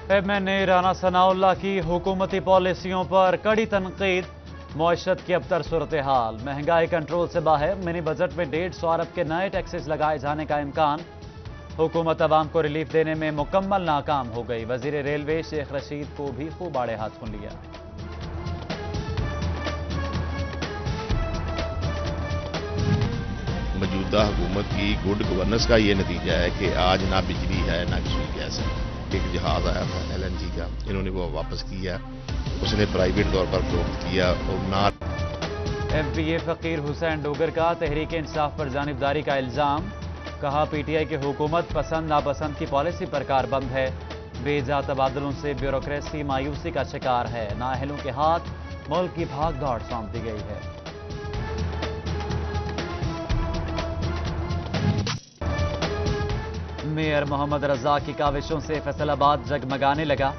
MNA Rana Sanaullah की हुकूमती पॉलिसियों पर कड़ी तनकीद। मईशत की अबतर सूरत हाल, महंगाई कंट्रोल से बाहर, मिनी बजट में 150 अरब के नए टैक्सेस लगाए जाने का इम्कान। हुकूमत अवाम को रिलीफ देने में मुकम्मल नाकाम हो गई। वजीर रेलवे शेख रशीद को भी खूब आड़े हाथों लिया। मौजूदा हुकूमत की गुड गवर्नेंस का ये नतीजा है कि आज ना बिजली है ना किसी गैस है। एक जहाज आया था LNG का, इन्होंने वो वापस किया, उसने प्राइवेट तौर पर फरोख्त किया। और ना MPA फकीर हुसैन डोगर का तहरीक इंसाफ पर जानिबदारी का इल्जाम। कहा PTI की हुकूमत पसंद नापसंद की पॉलिसी पर कारबंद है। बेजा तबादलों से ब्यूरोक्रेसी मायूसी का शिकार है। नाअहलों के हाथ मुल्क की भाग दौड़ सौंप दी गई है। मेयर मोहम्मद रजा की काविशों से फैसलाबाद जगमगाने लगा।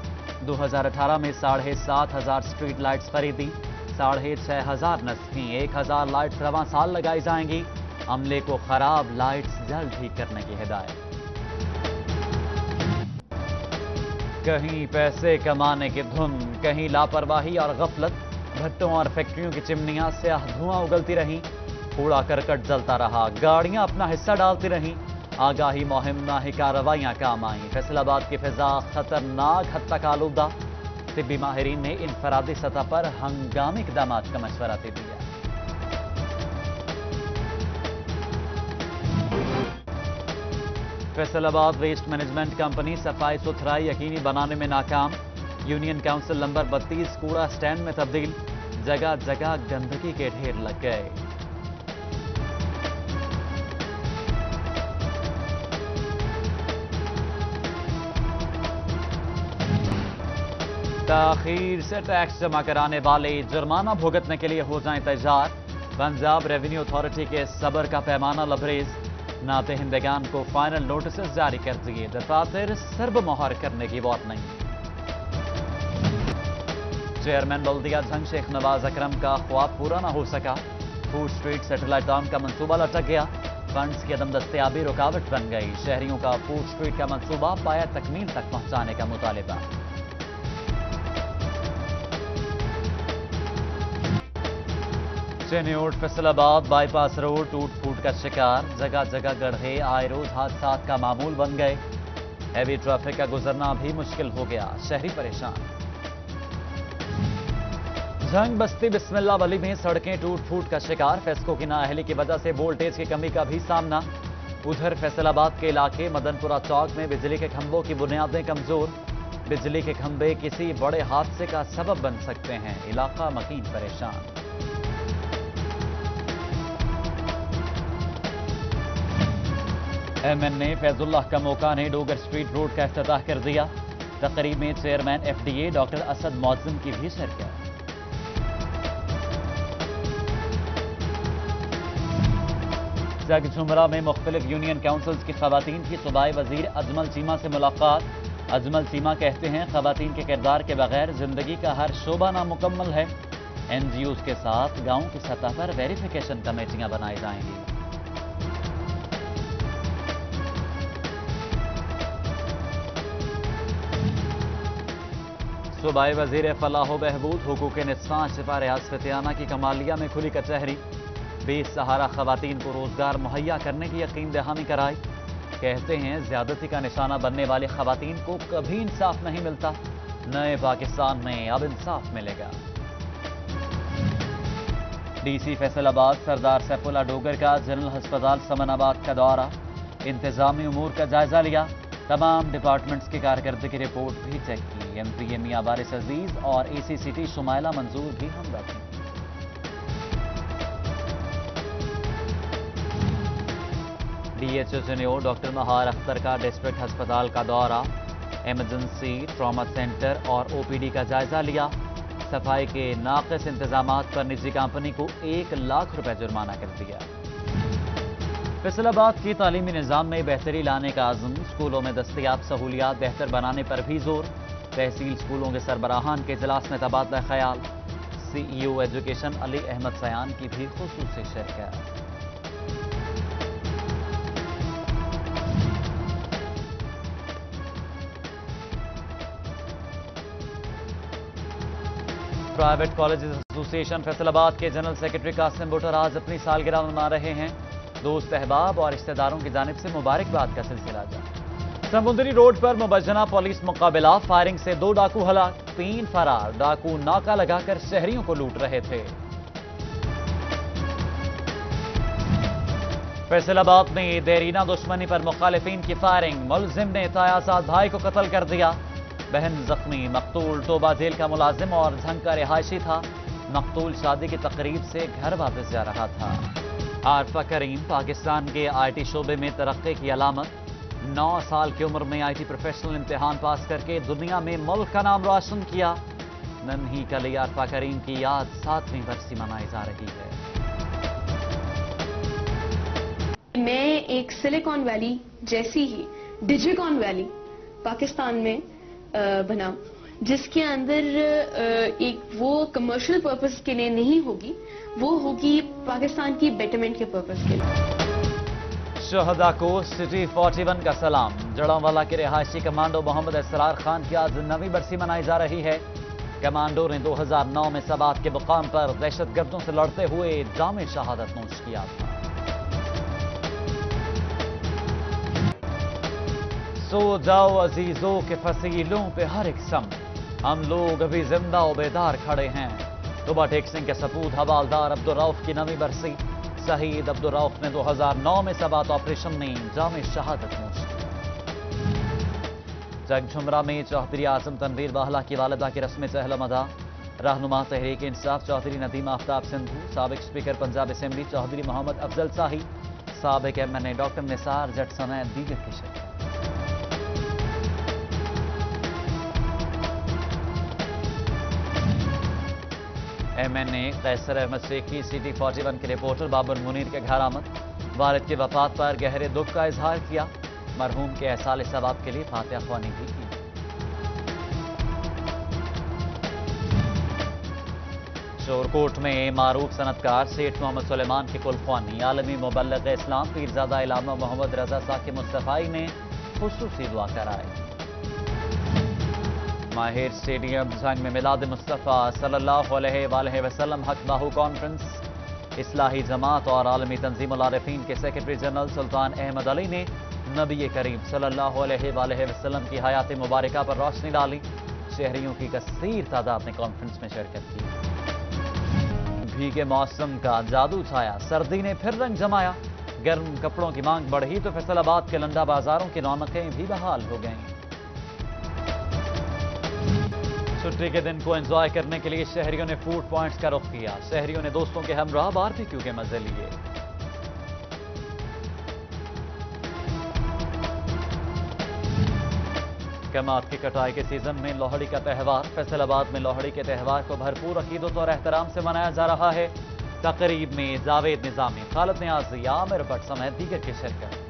2018 में 7,500 स्ट्रीट लाइट्स खरीदी, 6,500 नस्बी, 1,000 लाइट्स रवां साल लगाई जाएंगी। अमले को खराब लाइट्स जल्द ठीक करने की हिदायत। कहीं पैसे कमाने की धुन, कहीं लापरवाही और गफलत। भट्टों और फैक्ट्रियों की चिमनियां स्याह धुआं उगलती रहीं, कूड़ा करकट जलता रहा, गाड़ियां अपना हिस्सा डालती रहीं। आगाही मुहिम नाही कार्रवाइयां काम आईं। फैसलाबाद की फिजा खतरनाक हद तक आलूदा। तिब्बी माहिरीन ने इनफरादी सतह पर हंगामी इकदामात का मशवरा दे दिया। फैसलाबाद वेस्ट मैनेजमेंट कंपनी सफाई सुथराई यकीनी बनाने में नाकाम। यूनियन काउंसिल नंबर 32 कूड़ा स्टैंड में तब्दील। जगह जगह गंदगी के ढेर लग गए। ताखीर से टैक्स जमा कराने वाले जुर्माना भुगतने के लिए हो जाएं तैयार। पंजाब रेवेन्यू अथॉरिटी के सब्र का पैमाना लबरेज। नातेहिंदगान को फाइनल नोटिस जारी कर दिए। दफातर सर्ब मोहर करने की वार्निंग। चेयरमैन बल्दिया जंग शेख नवाज अकरम का ख्वाब पूरा न हो सका। फूड स्ट्रीट सैटेलाइट टाउन का मंसूबा लटक गया। फंड्स की अदम दस्तयाबी रुकावट बन गई। शहरियों का फूड स्ट्रीट का मंसूबा पाया तकमील तक पहुंचाने का मुतालिबा। चेन्नई फैसलाबाद बाईपास रोड टूट फूट का शिकार। जगह जगह गड्ढे आए रोज हादसा का मामूल बन गए। हैवी ट्रैफिक का गुजरना भी मुश्किल हो गया। शहरी परेशान। जंग बस्ती बिस्मिल्लाह वली में सड़कें टूट फूट का शिकार। फेस्को की नाअहली की वजह से वोल्टेज की कमी का भी सामना। उधर फैसलाबाद के इलाके मदनपुरा चौक में बिजली के खंभों की बुनियादें कमजोर। बिजली के खंभे किसी बड़े हादसे का सबब बन सकते हैं। इलाका मकीन परेशान। MNA फैजुल्लाह का मौका ने डोगर स्ट्रीट रोड का इफ्तिताह कर दिया। तकरीब में chairman FDA doctor Asad Maujam की भी शिरकत। जगझुमरा में मुख्तलिफ यूनियन काउंसिल्स की खवातीन की सूबाई वजीर अजमल चीमा से मुलाकात। अजमल चीमा कहते हैं खवातीन के किरदार के बगैर जिंदगी का हर शोबा नामुकम्मल है। NGOs के साथ गांव की सतह पर वेरिफिकेशन कमेटियां बनाई जाएंगी। सूबाई वजीर फलाह बहबूद हुकूक निस्वां शिफा रियाज फतियाना की कमालिया में खुली कचहरी। बेसहारा खवातीन को रोजगार मुहैया करने की यकीन दहानी कराई। कहते हैं ज्यादती का निशाना बनने वाली खवातीन को कभी इंसाफ नहीं मिलता। नए पाकिस्तान में अब इंसाफ मिलेगा। DC फैसलाबाद सरदार सैफुल्लाह डोगर का जनरल अस्पताल समनाबाद का दौरा। इंतजामी उमूर का जायजा लिया। तमाम डिपार्टमेंट्स की कारकर्दगी की रिपोर्ट भी चेक की। MPA मियां वारिस अजीज और ACCT शुमाइला मंजूर भी हमरा थी। DHO चेन्नई डॉक्टर महार अख्तर का डिस्ट्रिक्ट अस्पताल का दौरा। इमरजेंसी ट्रॉमा सेंटर और OPD का जायजा लिया। सफाई के नाक़िस इंतजामात पर निजी कंपनी को 1 लाख रुपए जुर्माना कर दिया। फैसलाबाद की तालीमी निज़ाम में बेहतरी लाने का आज़म। स्कूलों में दस्तयाब सहूलियात बेहतर बनाने पर भी जोर। तहसील स्कूलों के सरबराहान के इजलास में तबादला ख्याल। CEO एजुकेशन अली अहमद सयान की भी खुसूसी शिरकत। प्राइवेट कॉलेजेस एसोसिएशन फैसलाबाद के जनरल सेक्रेटरी कासिम बुटर आज अपनी सालगिरह मना रहे हैं। दोस्त अहबाब और रिश्तेदारों की जानिब से मुबारकबाद का सिलसिला जारी। समुद्री रोड पर मुबज्जना पुलिस मुकाबला, फायरिंग से 2 डाकू हलाक, 3 फरार। डाकू नाका लगाकर शहरियों को लूट रहे थे। फैसलाबाद में देरीना दुश्मनी पर मुखालिफिन की फायरिंग, मुलजिम ने तायाजाद भाई को कत्ल कर दिया। बहन जख्मी, मकतूल टोबा जेल का मुलाजिम और झंग का रिहायशी था। मकतूल शादी की तकरीब से घर वापस जा रहा था। आरफा करीम पाकिस्तान के IT शोबे में तरक्की की अलामत। 9 साल की उम्र में IT प्रोफेशनल इम्तिहान पास करके दुनिया में मुल्क का नाम रोशन किया। नन्ही कली आरफा करीम की याद 7वीं बरसी मनाई जा रही है। मैं एक सिलिकॉन वैली जैसी ही डिजिकॉन वैली पाकिस्तान में बना, जिसके अंदर एक वो कमर्शियल पर्पस के लिए नहीं होगी, वो होगी पाकिस्तान की बेटरमेंट के पर्पस के लिए। शहदा को सिटी 41 का सलाम। जड़ांवाला के रिहायशी कमांडो मोहम्मद असरार खान की आज 9वीं बरसी मनाई जा रही है। कमांडो ने 2009 में सबात के मुकाम पर दहशतगर्दों से लड़ते हुए जाम शहादत नोश किया था। सो जाओ अजीजों के फसीलों पे हर एक सम, हम लोग अभी जिंदा और बेदार खड़े हैं। तुबा टेक सिंह के सपूत हवालदार अब्दुल रऊफ की 9वीं बरसी। शहीद अब्दुल रऊफ ने 2009 में सबात ऑपरेशन में जाम शहादत नोश की। जगझुमरा में चौधरी आजम तनवीर बाहला की वालिदा की रस्म चहलम अदा। रहनुमा तहरीक इंसाफ चौधरी नदीम आफ्ताब सिंधु, साबिक स्पीकर पंजाब असेंबली चौधरी मोहम्मद अफजल शाही, साबिक MNA डॉक्टर निसार जट समेत दीगर की शिरकत। MNA कैसर अहमद शेख की सिटी 41 के रिपोर्टर बाबर मुनीर के घर आमद। वालिद की वफात पर गहरे दुख का इजहार किया। मरहूम के एहसाल सवाब के लिए फातिहा ख्वानी भी की। शोरकोट में मारूफ सनतकार सेठ मोहम्मद सुलेमान के कुलख्वानी आलमी मुबल्लिग इस्लाम पीरजादा इलामा मोहम्मद रजा साकिब मुस्तफाई ने खुसूसी दुआ कराई। माहिर स्टेडियम झंग में मिलाद मुस्तफ़ा सल्लल्लाहु अलैहि वसल्लम हक बाहू कॉन्फ्रेंस। इस्लाही जमात और आलमी तंजीमुल आरिफीन के सेक्रेटरी जनरल सुल्तान अहमद अली ने नबी करीम सल्लल्लाहु अलैहि वसल्लम की हयात मुबारका पर रोशनी डाली। शहरियों की कसीर तादाद ने कॉन्फ्रेंस में शिरकत की। भीगे मौसम का जादू छाया, सर्दी ने फिर रंग जमाया। गर्म कपड़ों की मांग बढ़ी तो फैसलाबाद के लंडा बाजारों की रौनकें भी बहाल हो गईं। छुट्टी के दिन को एंजॉय करने के लिए शहरियों ने फूड पॉइंट्स का रुख किया। शहरियों ने दोस्तों के हमराह बारबेक्यू के मजे लिए। कमात की कटाई के सीजन में लोहड़ी का त्यौहार। फैसलाबाद में लोहड़ी के त्यौहार को भरपूर अकीदत और एहतराम से मनाया जा रहा है। तकरीब में जावेद निजामी, खालिद नियाजी, आमिर भट्ट समेत दीगर की शिरकत।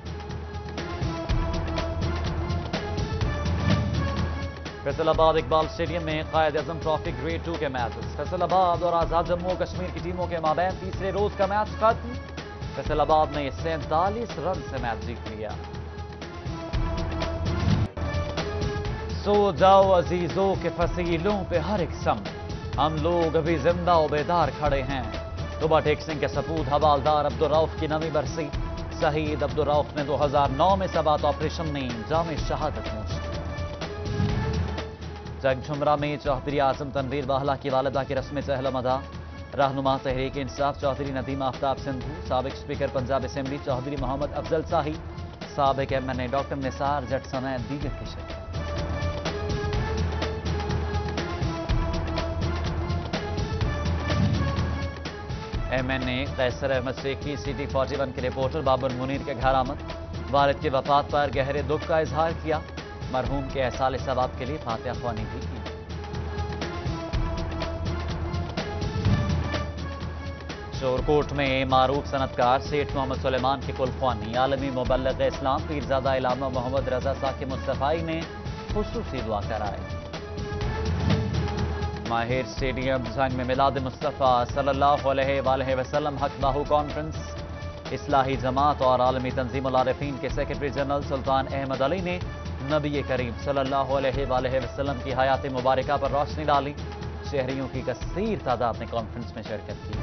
फैसलाबाद इकबाल स्टेडियम में कायद आजम ट्रॉफी ग्रेड 2 के मैचेस। फैसलाबाद और आजाद जम्मू कश्मीर की टीमों के माबैन तीसरे रोज का मैच खत्म। फैसलाबाद ने 47 रन से मैच जीत लिया। सो जाओ अजीजों के फसीलों पे हर एक सम, हम लोग अभी जिंदा और बेदार खड़े हैं। तुबा टेक सिंह के सपूत हवालदार अब्दुल रऊफ की 9वीं बरसी। शहीद अब्दुल रऊफ ने 2009 में सबात ऑपरेशन में जाम शहादत नोश की। जगझुमरा में चौधरी आजम तनवीर बाहला की वालिदा की रस्म चहलम अदा। रहनुमा तहरीक इंसाफ चौधरी नदीम आफ्ताब सिंधु, साबिक स्पीकर पंजाब असेंबली चौधरी मोहम्मद अफजल शाही, साबिक MNA डॉक्टर निसार जट समेत दीगर की शिरकत। MNA कैसर अहमद शेख की सिटी 41 के रिपोर्टर बाबर मुनीर के घर आमद। वालिद की वफात पर गहरे दुख का इजहार किया। मरहूम के एहसाल सवाब के लिए फातिहा ख्वानी भी की। शोरकोट में मारूफ सनतकार सेठ मोहम्मद सुलेमान के कुलख्वानी आलमी मुबल्लिग इस्लाम पीरजादा इलामा मोहम्मद रजा साकिब मुस्तफाई ने खुसूसी दुआ कराई। माहिर स्टेडियम झंग में मिलाद मुस्तफ़ा सल्लल्लाहु अलैहि वसल्लम हक बाहू कॉन्फ्रेंस। इस्लाही जमात और आलमी तंजीमुल आरिफीन के सेक्रेटरी जनरल सुल्तान अहमद अली ने नबी करीम सल्लल्लाहु अलैहि वसल्लम की हयात मुबारका पर रोशनी डाली। शहरियों की कसीर तादाद ने कॉन्फ्रेंस में शिरकत की।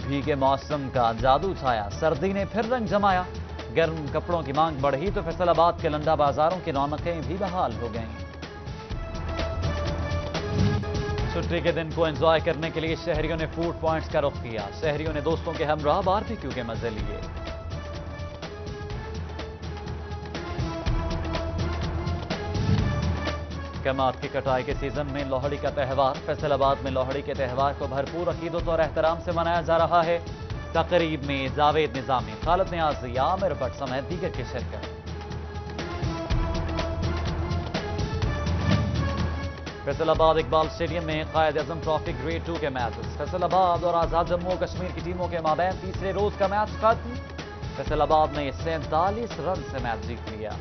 भीगे मौसम का जादू छाया, सर्दी ने फिर रंग जमाया। गर्म कपड़ों की मांग बढ़ी तो फैसलाबाद के लंदा बाजारों की रौनकें भी बहाल हो गईं। छुट्टी के दिन को एंजॉय करने के लिए शहरियों ने फूड पॉइंट्स का रुख किया। शहरियों ने दोस्तों के हमराह बारबेक्यू के मजे लिए। कमात की कटाई के सीजन में लोहड़ी का त्यौहार। फैसलाबाद में लोहड़ी के त्यौहार को भरपूर अकीदत और एहतराम से मनाया जा रहा है। तकरीब में जावेद निजामी, खालिद नियाजी, आमिर भट्ट समेत दीगर की शिरकत। फैसलाबाद इकबाल स्टेडियम में कायद आजम ट्रॉफी ग्रेड 2 के मैचेस। फैसलाबाद और आजाद जम्मू और कश्मीर की टीमों के माबैन तीसरे रोज का मैच खत्म। फैसलाबाद ने 47 रन से मैच जीत लिया।